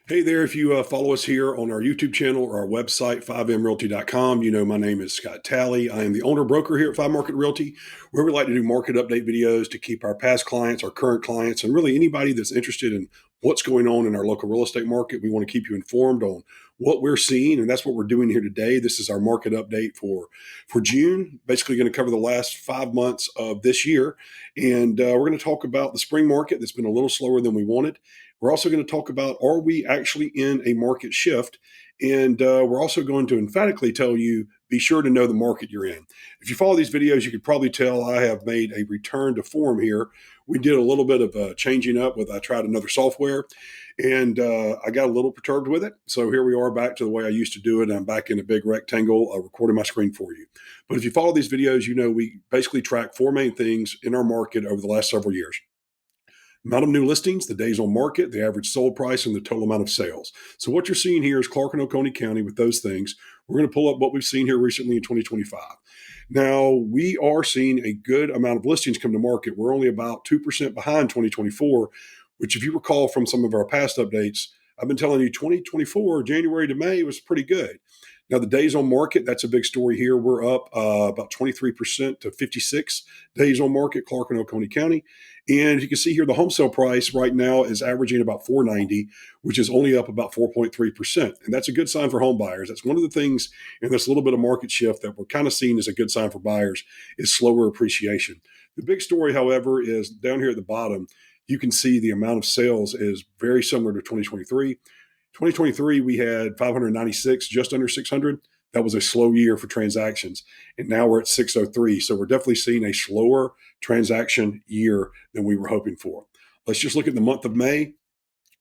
Hey there, if you follow us here on our YouTube channel or our website, 5mrealty.com, you know my name is Scott Talley. I am the owner broker here at 5Market Realty, where we like to do market update videos to keep our past clients, our current clients, and really anybody that's interested in what's going on in our local real estate market. We want to keep you informed on what we're seeing, and that's what we're doing here today. This is our market update for June, basically going to cover the last 5 months of this year. And we're going to talk about the spring market that's been a little slower than we wanted. We're also going to talk about, are we actually in a market shift? And we're also going to emphatically tell you, be sure to know the market you're in. If you follow these videos, you could probably tell I have made a return to form here. We did a little bit of changing up I tried another software, and I got a little perturbed with it. So here we are back to the way I used to do it. I'm back in a big rectangle recording my screen for you. But if you follow these videos, you know we basically track four main things in our market over the last several years: amount of new listings, the days on market, the average sold price, and the total amount of sales. So what you're seeing here is Clark and Oconee County with those things. We're going to pull up what we've seen here recently in 2025. Now, we are seeing a good amount of listings come to market. We're only about 2% behind 2024, which if you recall from some of our past updates, I've been telling you 2024, January to May was pretty good. Now, the days on market, that's a big story here. We're up about 23% to 56 days on market, Clark and Oconee County. And you can see here, the home sale price right now is averaging about $490, which is only up about 4.3%. And that's a good sign for home buyers. That's one of the things in this little bit of market shift that we're kind of seeing as a good sign for buyers is slower appreciation. The big story, however, is down here at the bottom. You can see the amount of sales is very similar to 2023. 2023, we had 596, just under 600. That was a slow year for transactions. And now we're at 603. So we're definitely seeing a slower transaction year than we were hoping for. Let's just look at the month of May.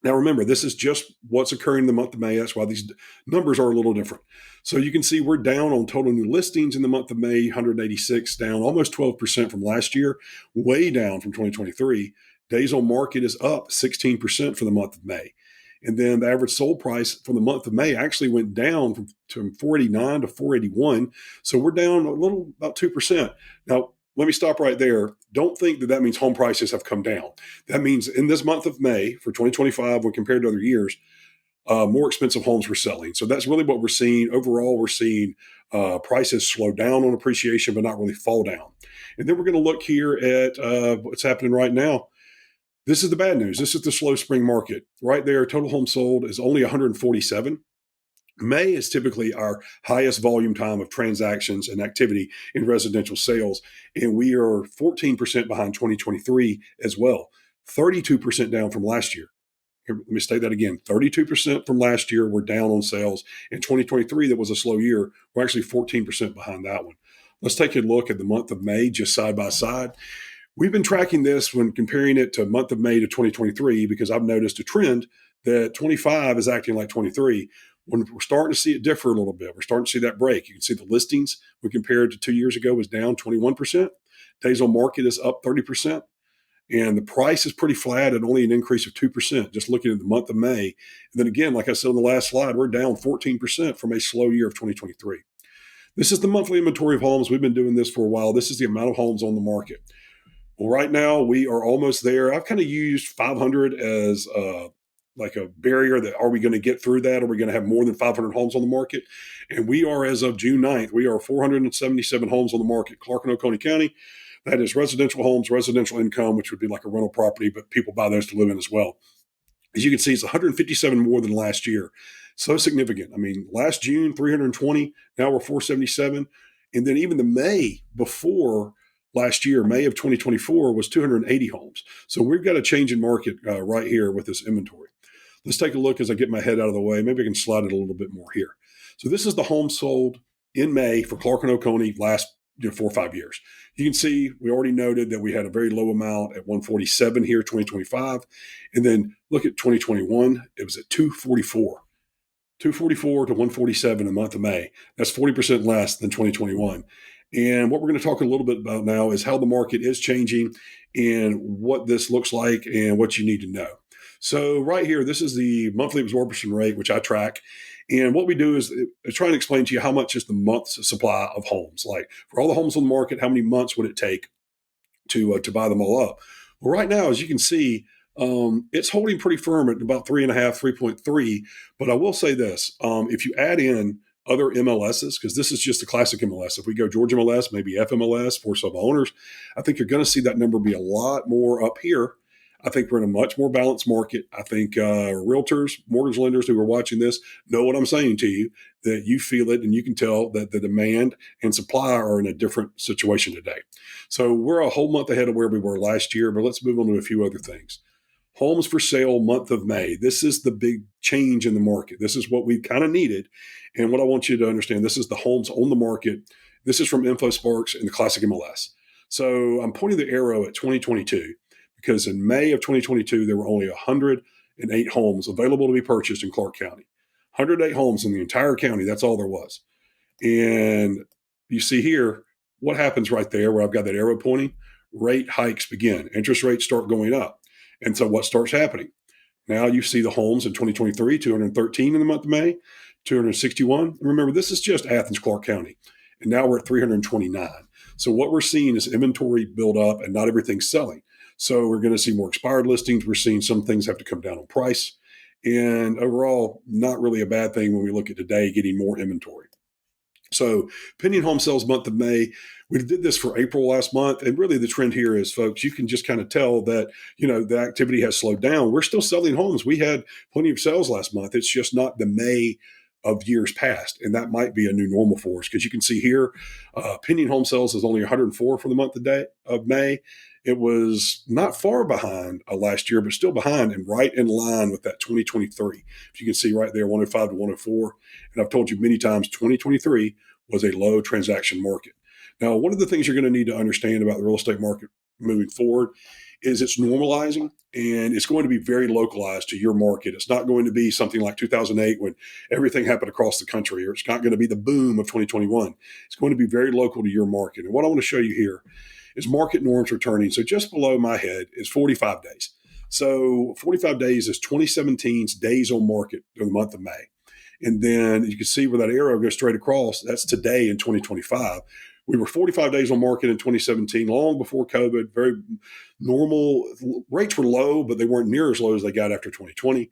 Now, remember, this is just what's occurring in the month of May. That's why these numbers are a little different. So you can see we're down on total new listings in the month of May, 186, down almost 12% from last year, way down from 2023. Days on market is up 16% for the month of May. And then the average sold price for the month of May actually went down from 489 to 481. So we're down a little, about 2%. Now, let me stop right there. Don't think that means home prices have come down. That means in this month of May for 2025, when compared to other years, more expensive homes were selling. So that's really what we're seeing. Overall, we're seeing prices slow down on appreciation, but not really fall down. And then we're going to look here at what's happening right now. This is the bad news. This is the slow spring market. Right there, total homes sold is only 147. May is typically our highest volume time of transactions and activity in residential sales, and we are 14% behind 2023 as well, 32% down from last year. Here, let me state that again, 32% from last year, we're down on sales. In 2023, that was a slow year. We're actually 14% behind that one. Let's take a look at the month of May, just side by side. We've been tracking this when comparing it to month of May to 2023 because I've noticed a trend that 25 is acting like 23. When we're starting to see it differ a little bit, we're starting to see that break. You can see the listings when compared to 2 years ago was down 21%. Days on market is up 30%. And the price is pretty flat at only an increase of 2%, just looking at the month of May. And then again, like I said on the last slide, we're down 14% from a slow year of 2023. This is the monthly inventory of homes. We've been doing this for a while. This is the amount of homes on the market. Well, right now we are almost there. I've kind of used 500 as like a barrier that are we going to get through that? Are we going to have more than 500 homes on the market? And we are, as of June 9th, we are 477 homes on the market, Clark and Oconee County. That is residential homes, residential income, which would be like a rental property, but people buy those to live in as well. As you can see, it's 157 more than last year. So significant. I mean, last June, 320. Now we're 477. And then even the May before last year, May of 2024, was 280 homes. So we've got a change in market right here with this inventory. Let's take a look as I get my head out of the way. Maybe I can slide it a little bit more here. So this is the home sold in May for Clark and Oconee last 4 or 5 years. You can see we already noted that we had a very low amount at 147 here, 2025. And then look at 2021, it was at 244. 244 to 147 in the month of May. That's 40% less than 2021. And what we're going to talk a little bit about now is how the market is changing and what this looks like and what you need to know. So right here, this is the monthly absorption rate, which I track. And what we do is try and explain to you how much is the month's supply of homes. Like for all the homes on the market, how many months would it take to buy them all up? Well, right now, as you can see, It's holding pretty firm at about 3.5, 3.3. But I will say this: if you add in other MLSs, because this is just the classic MLS. If we go Georgia MLS, maybe FMLS for some owners, I think you're going to see that number be a lot more up here. I think we're in a much more balanced market. I think realtors, mortgage lenders who are watching this know what I'm saying to you, that you feel it and you can tell that the demand and supply are in a different situation today. So we're a whole month ahead of where we were last year, but let's move on to a few other things. Homes for sale month of May. This is the big change in the market. This is what we kind of needed. And what I want you to understand, this is the homes on the market. This is from InfoSparks and the Classic MLS. So I'm pointing the arrow at 2022 because in May of 2022, there were only 108 homes available to be purchased in Clark County. 108 homes in the entire county. That's all there was. And you see here what happens right there where I've got that arrow pointing. Rate hikes begin. Interest rates start going up. And so what starts happening? Now you see the homes in 2023, 213 in the month of May, 261. And remember, this is just Athens, Clark County. And now we're at 329. So what we're seeing is inventory build up and not everything's selling. So we're going to see more expired listings. We're seeing some things have to come down on price. And overall, not really a bad thing when we look at today getting more inventory. So pending home sales month of May, we did this for April last month. And really the trend here is, folks, you can just kind of tell that, the activity has slowed down. We're still selling homes. We had plenty of sales last month. It's just not the May of years past. And that might be a new normal for us because you can see here, pending home sales is only 104 for the month of May. It was not far behind last year, but still behind and right in line with that 2023. If you can see right there, 105 to 104. And I've told you many times, 2023 was a low transaction market. Now, one of the things you're going to need to understand about the real estate market moving forward is it's normalizing and it's going to be very localized to your market. It's not going to be something like 2008 when everything happened across the country, or it's not going to be the boom of 2021. It's going to be very local to your market. And what I want to show you here is market norms returning. So just below my head is 45 days. So 45 days is 2017's days on market in the month of May. And then you can see where that arrow goes straight across. That's today in 2025. We were 45 days on market in 2017, long before COVID, very normal. Rates were low, but they weren't near as low as they got after 2020.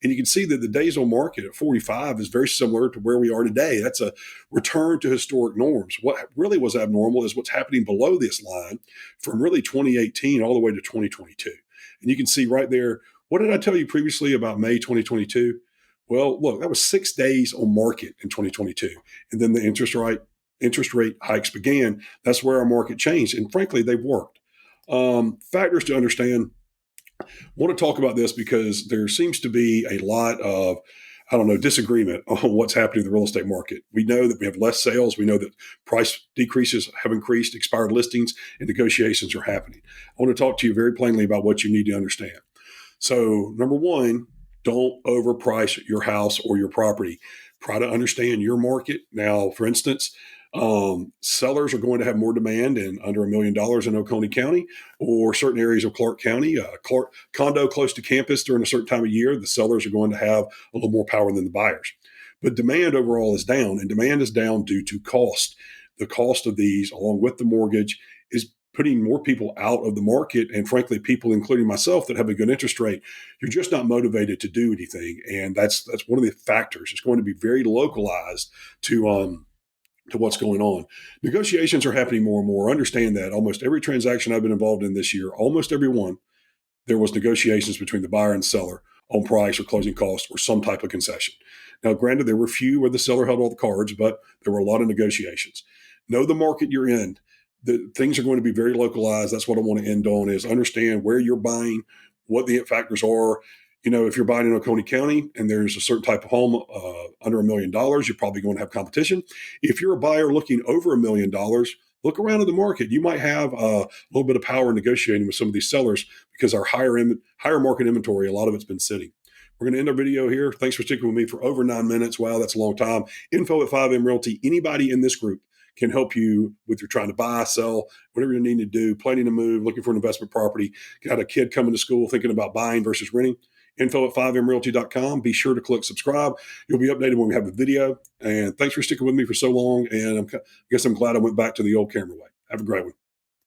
And you can see that the days on market at 45 is very similar to where we are today. That's a return to historic norms. What really was abnormal is what's happening below this line from really 2018 all the way to 2022. And you can see right there, what did I tell you previously about May 2022? Well, look, that was 6 days on market in 2022. And then the interest rate hikes began. That's where our market changed. And frankly, they've worked. Factors to understand. I want to talk about this because there seems to be a lot of, disagreement on what's happening in the real estate market. We know that we have less sales. We know that price decreases have increased, expired listings, and negotiations are happening. I want to talk to you very plainly about what you need to understand. So, number one, don't overprice your house or your property. Try to understand your market. Now, for instance, sellers are going to have more demand in under $1 million in Oconee County or certain areas of Clark County. Condo close to campus during a certain time of year, the sellers are going to have a little more power than the buyers. But demand overall is down, and demand is down due to cost. The cost of these, along with the mortgage, is putting more people out of the market. And frankly, people, including myself, that have a good interest rate, you're just not motivated to do anything. And that's one of the factors. It's going to be very localized to what's going on. Negotiations are happening more and more. Understand that almost every transaction I've been involved in this year, almost every one, there was negotiations between the buyer and seller on price or closing costs or some type of concession. Now, granted, there were few where the seller held all the cards, but there were a lot of negotiations. Know the market you're in. The things are going to be very localized. That's what I want to end on is understand where you're buying, what the factors are. If you're buying in Oconee County and there's a certain type of home under $1 million, you're probably going to have competition. If you're a buyer looking over $1 million, look around in the market. You might have a little bit of power negotiating with some of these sellers because our higher market inventory, a lot of it's been sitting. We're going to end our video here. Thanks for sticking with me for over 9 minutes. Wow, that's a long time. Info at 5M Realty. Anybody in this group can help you with your trying to buy, sell, whatever you need to do, planning to move, looking for an investment property, got a kid coming to school thinking about buying versus renting. Info at 5mrealty.com. Be sure to click subscribe. You'll be updated when we have a video. And thanks for sticking with me for so long. And I guess I'm glad I went back to the old camera way. Have a great one.